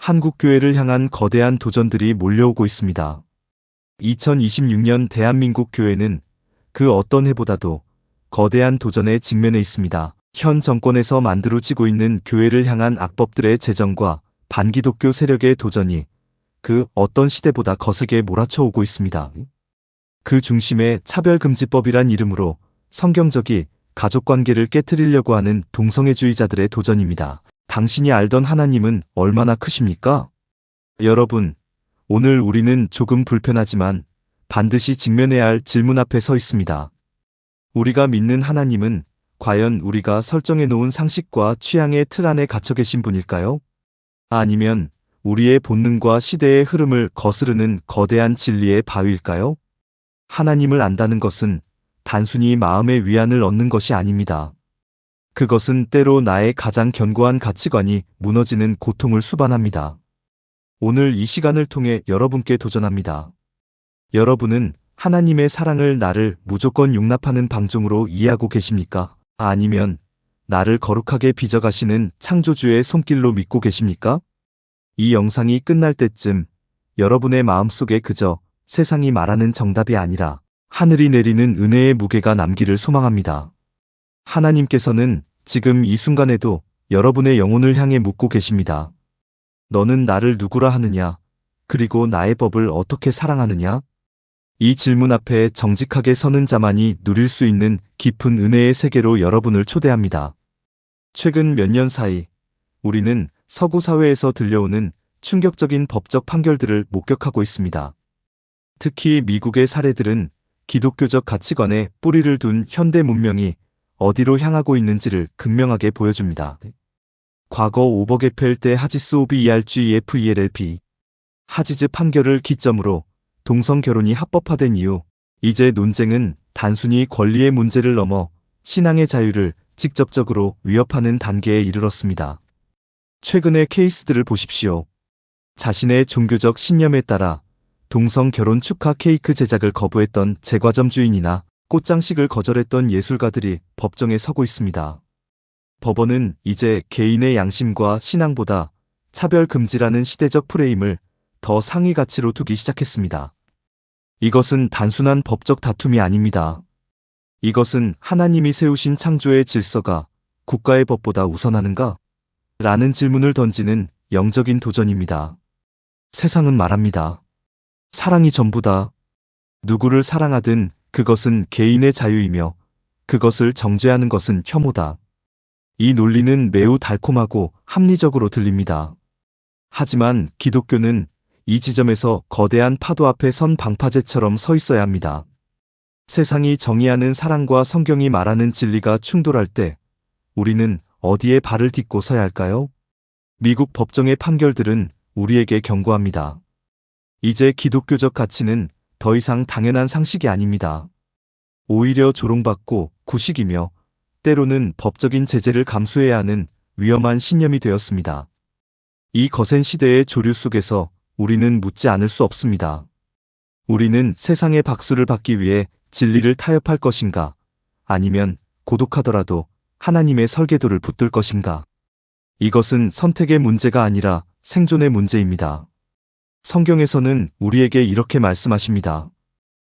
한국교회를 향한 거대한 도전들이 몰려오고 있습니다. 2026년 대한민국 교회는 그 어떤 해보다도 거대한 도전에 직면해 있습니다. 현 정권에서 만들어지고 있는 교회를 향한 악법들의 제정과 반기독교 세력의 도전이 그 어떤 시대보다 거세게 몰아쳐오고 있습니다. 그 중심에 차별금지법이란 이름으로 성경적이 가족관계를 깨트리려고 하는 동성애주의자들의 도전입니다. 당신이 알던 하나님은 얼마나 크십니까? 여러분, 오늘 우리는 조금 불편하지만 반드시 직면해야 할 질문 앞에 서 있습니다. 우리가 믿는 하나님은 과연 우리가 설정해 놓은 상식과 취향의 틀 안에 갇혀 계신 분일까요? 아니면 우리의 본능과 시대의 흐름을 거스르는 거대한 진리의 바위일까요? 하나님을 안다는 것은 단순히 마음의 위안을 얻는 것이 아닙니다. 그것은 때로 나의 가장 견고한 가치관이 무너지는 고통을 수반합니다. 오늘 이 시간을 통해 여러분께 도전합니다. 여러분은 하나님의 사랑을 나를 무조건 용납하는 방종으로 이해하고 계십니까? 아니면 나를 거룩하게 빚어가시는 창조주의 손길로 믿고 계십니까? 이 영상이 끝날 때쯤 여러분의 마음속에 그저 세상이 말하는 정답이 아니라 하늘이 내리는 은혜의 무게가 남기를 소망합니다. 하나님께서는 지금 이 순간에도 여러분의 영혼을 향해 묻고 계십니다. 너는 나를 누구라 하느냐? 그리고 나의 법을 어떻게 사랑하느냐? 이 질문 앞에 정직하게 서는 자만이 누릴 수 있는 깊은 은혜의 세계로 여러분을 초대합니다. 최근 몇 년 사이 우리는 서구 사회에서 들려오는 충격적인 법적 판결들을 목격하고 있습니다. 특히 미국의 사례들은 기독교적 가치관에 뿌리를 둔 현대 문명이 어디로 향하고 있는지를 극명하게 보여줍니다. 과거 오버게펠 하지스 오비 ERGFELLP 하지즈 판결을 기점으로 동성 결혼이 합법화된 이후 이제 논쟁은 단순히 권리의 문제를 넘어 신앙의 자유를 직접적으로 위협하는 단계에 이르렀습니다. 최근의 케이스들을 보십시오. 자신의 종교적 신념에 따라 동성 결혼 축하 케이크 제작을 거부했던 제과점 주인이나 꽃장식을 거절했던 예술가들이 법정에 서고 있습니다. 법원은 이제 개인의 양심과 신앙보다 차별 금지라는 시대적 프레임을 더 상위 가치로 두기 시작했습니다. 이것은 단순한 법적 다툼이 아닙니다. 이것은 하나님이 세우신 창조의 질서가 국가의 법보다 우선하는가? 라는 질문을 던지는 영적인 도전입니다. 세상은 말합니다. 사랑이 전부다. 누구를 사랑하든 그것은 개인의 자유이며 그것을 정죄하는 것은 혐오다. 이 논리는 매우 달콤하고 합리적으로 들립니다. 하지만 기독교는 이 지점에서 거대한 파도 앞에 선 방파제처럼 서 있어야 합니다. 세상이 정의하는 사랑과 성경이 말하는 진리가 충돌할 때 우리는 어디에 발을 딛고 서야 할까요? 미국 법정의 판결들은 우리에게 경고합니다. 이제 기독교적 가치는 더 이상 당연한 상식이 아닙니다. 오히려 조롱받고 구식이며 때로는 법적인 제재를 감수해야 하는 위험한 신념이 되었습니다. 이 거센 시대의 조류 속에서 우리는 묻지 않을 수 없습니다. 우리는 세상의 박수를 받기 위해 진리를 타협할 것인가? 아니면 고독하더라도 하나님의 설계도를 붙들 것인가? 이것은 선택의 문제가 아니라 생존의 문제입니다. 성경에서는 우리에게 이렇게 말씀하십니다.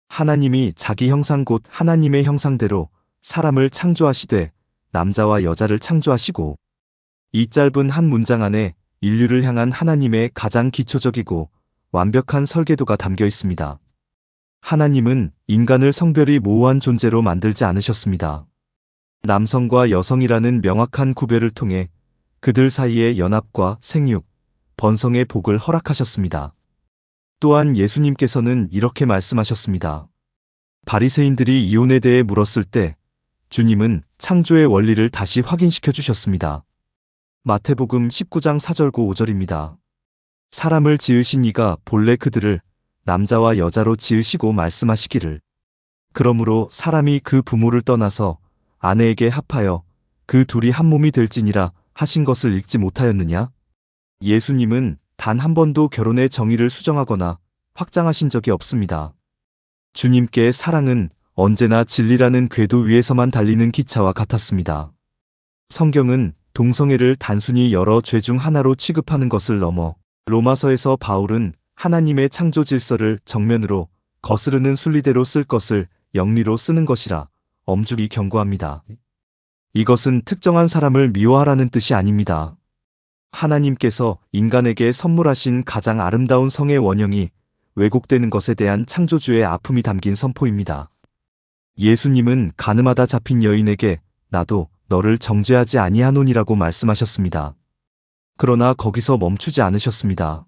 하나님이 자기 형상 곧 하나님의 형상대로 사람을 창조하시되 남자와 여자를 창조하시고 이 짧은 한 문장 안에 인류를 향한 하나님의 가장 기초적이고 완벽한 설계도가 담겨 있습니다. 하나님은 인간을 성별이 모호한 존재로 만들지 않으셨습니다. 남성과 여성이라는 명확한 구별을 통해 그들 사이의 연합과 생육, 번성의 복을 허락하셨습니다. 또한 예수님께서는 이렇게 말씀하셨습니다. 바리새인들이 이혼에 대해 물었을 때 주님은 창조의 원리를 다시 확인시켜 주셨습니다. 마태복음 19장 4절고 5절입니다. 사람을 지으신 이가 본래 그들을 남자와 여자로 지으시고 말씀하시기를 그러므로 사람이 그 부모를 떠나서 아내에게 합하여 그 둘이 한 몸이 될지니라 하신 것을 읽지 못하였느냐? 예수님은 단 한 번도 결혼의 정의를 수정하거나 확장하신 적이 없습니다. 주님께의 사랑은 언제나 진리라는 궤도 위에서만 달리는 기차와 같았습니다. 성경은 동성애를 단순히 여러 죄 중 하나로 취급하는 것을 넘어 로마서에서 바울은 하나님의 창조 질서를 정면으로 거스르는 순리대로 쓸 것을 영리로 쓰는 것이라 엄중히 경고합니다. 이것은 특정한 사람을 미워하라는 뜻이 아닙니다. 하나님께서 인간에게 선물하신 가장 아름다운 성의 원형이 왜곡되는 것에 대한 창조주의 아픔이 담긴 선포입니다. 예수님은 가늠하다 잡힌 여인에게 나도 너를 정죄하지 아니하노니라고 말씀하셨습니다. 그러나 거기서 멈추지 않으셨습니다.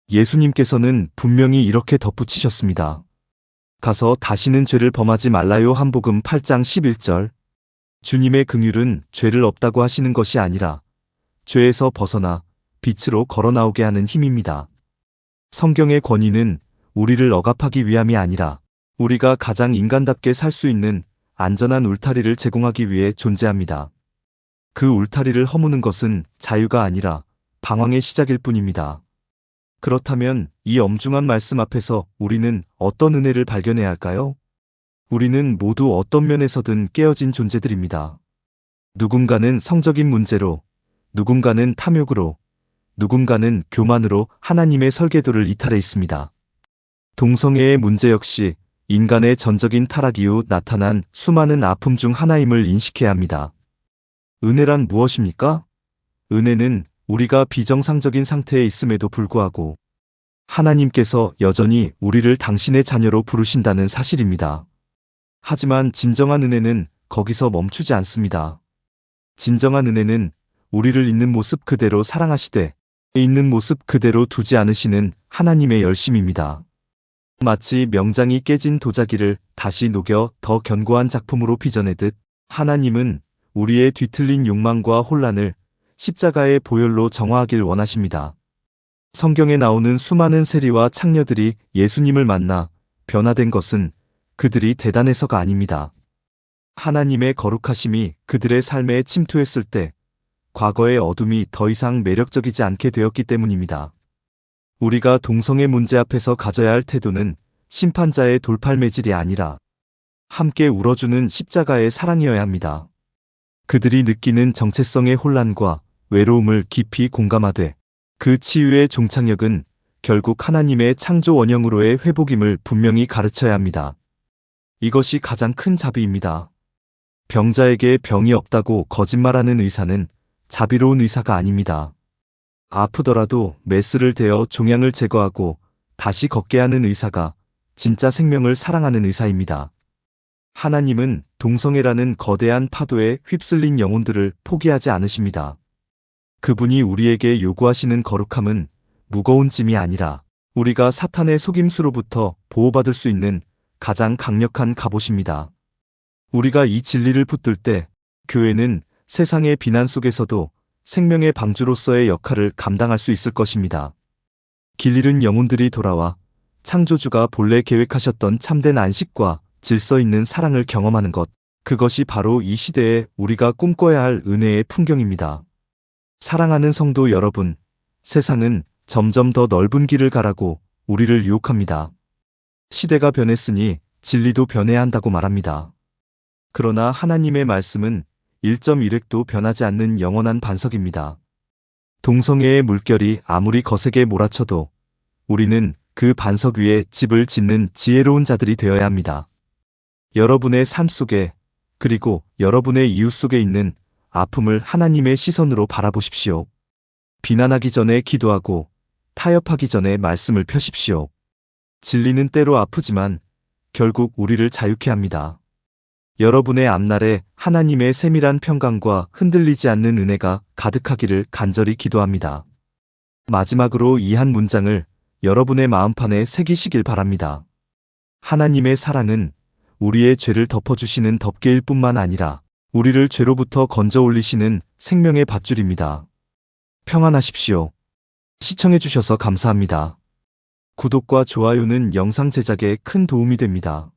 예수님께서는 분명히 이렇게 덧붙이셨습니다. 가서 다시는 죄를 범하지 말라요. 한복음 8장 11절. 주님의 긍휼은 죄를 없다고 하시는 것이 아니라 죄에서 벗어나 빛으로 걸어나오게 하는 힘입니다. 성경의 권위는 우리를 억압하기 위함이 아니라 우리가 가장 인간답게 살 수 있는 안전한 울타리를 제공하기 위해 존재합니다. 그 울타리를 허무는 것은 자유가 아니라 방황의 시작일 뿐입니다. 그렇다면 이 엄중한 말씀 앞에서 우리는 어떤 은혜를 발견해야 할까요? 우리는 모두 어떤 면에서든 깨어진 존재들입니다. 누군가는 성적인 문제로, 누군가는 탐욕으로, 누군가는 교만으로 하나님의 설계도를 이탈해 있습니다. 동성애의 문제 역시 인간의 전적인 타락 이후 나타난 수많은 아픔 중 하나임을 인식해야 합니다. 은혜란 무엇입니까? 은혜는 우리가 비정상적인 상태에 있음에도 불구하고 하나님께서 여전히 우리를 당신의 자녀로 부르신다는 사실입니다. 하지만 진정한 은혜는 거기서 멈추지 않습니다. 진정한 은혜는 우리를 있는 모습 그대로 사랑하시되 있는 모습 그대로 두지 않으시는 하나님의 열심입니다. 마치 명장이 깨진 도자기를 다시 녹여 더 견고한 작품으로 빚어내듯 하나님은 우리의 뒤틀린 욕망과 혼란을 십자가의 보혈로 정화하길 원하십니다. 성경에 나오는 수많은 세리와 창녀들이 예수님을 만나 변화된 것은 그들이 대단해서가 아닙니다. 하나님의 거룩하심이 그들의 삶에 침투했을 때 과거의 어둠이 더 이상 매력적이지 않게 되었기 때문입니다. 우리가 동성애 문제 앞에서 가져야 할 태도는 심판자의 돌팔매질이 아니라 함께 울어주는 십자가의 사랑이어야 합니다. 그들이 느끼는 정체성의 혼란과 외로움을 깊이 공감하되 그 치유의 종착역은 결국 하나님의 창조 원형으로의 회복임을 분명히 가르쳐야 합니다. 이것이 가장 큰 자비입니다. 병자에게 병이 없다고 거짓말하는 의사는 자비로운 의사가 아닙니다. 아프더라도 메스를 대어 종양을 제거하고 다시 걷게 하는 의사가 진짜 생명을 사랑하는 의사입니다. 하나님은 동성애라는 거대한 파도에 휩쓸린 영혼들을 포기하지 않으십니다. 그분이 우리에게 요구하시는 거룩함은 무거운 짐이 아니라 우리가 사탄의 속임수로부터 보호받을 수 있는 가장 강력한 갑옷입니다. 우리가 이 진리를 붙들 때 교회는 세상의 비난 속에서도 생명의 방주로서의 역할을 감당할 수 있을 것입니다. 길 잃은 영혼들이 돌아와 창조주가 본래 계획하셨던 참된 안식과 질서 있는 사랑을 경험하는 것, 그것이 바로 이 시대에 우리가 꿈꿔야 할 은혜의 풍경입니다. 사랑하는 성도 여러분, 세상은 점점 더 넓은 길을 가라고 우리를 유혹합니다. 시대가 변했으니 진리도 변해야 한다고 말합니다. 그러나 하나님의 말씀은 1.1획도 변하지 않는 영원한 반석입니다. 동성애의 물결이 아무리 거세게 몰아쳐도 우리는 그 반석 위에 집을 짓는 지혜로운 자들이 되어야 합니다. 여러분의 삶 속에 그리고 여러분의 이웃 속에 있는 아픔을 하나님의 시선으로 바라보십시오. 비난하기 전에 기도하고 타협하기 전에 말씀을 펴십시오. 진리는 때로 아프지만 결국 우리를 자유케 합니다. 여러분의 앞날에 하나님의 세밀한 평강과 흔들리지 않는 은혜가 가득하기를 간절히 기도합니다. 마지막으로 이 한 문장을 여러분의 마음판에 새기시길 바랍니다. 하나님의 사랑은 우리의 죄를 덮어주시는 덮개일 뿐만 아니라 우리를 죄로부터 건져 올리시는 생명의 밧줄입니다. 평안하십시오. 시청해주셔서 감사합니다. 구독과 좋아요는 영상 제작에 큰 도움이 됩니다.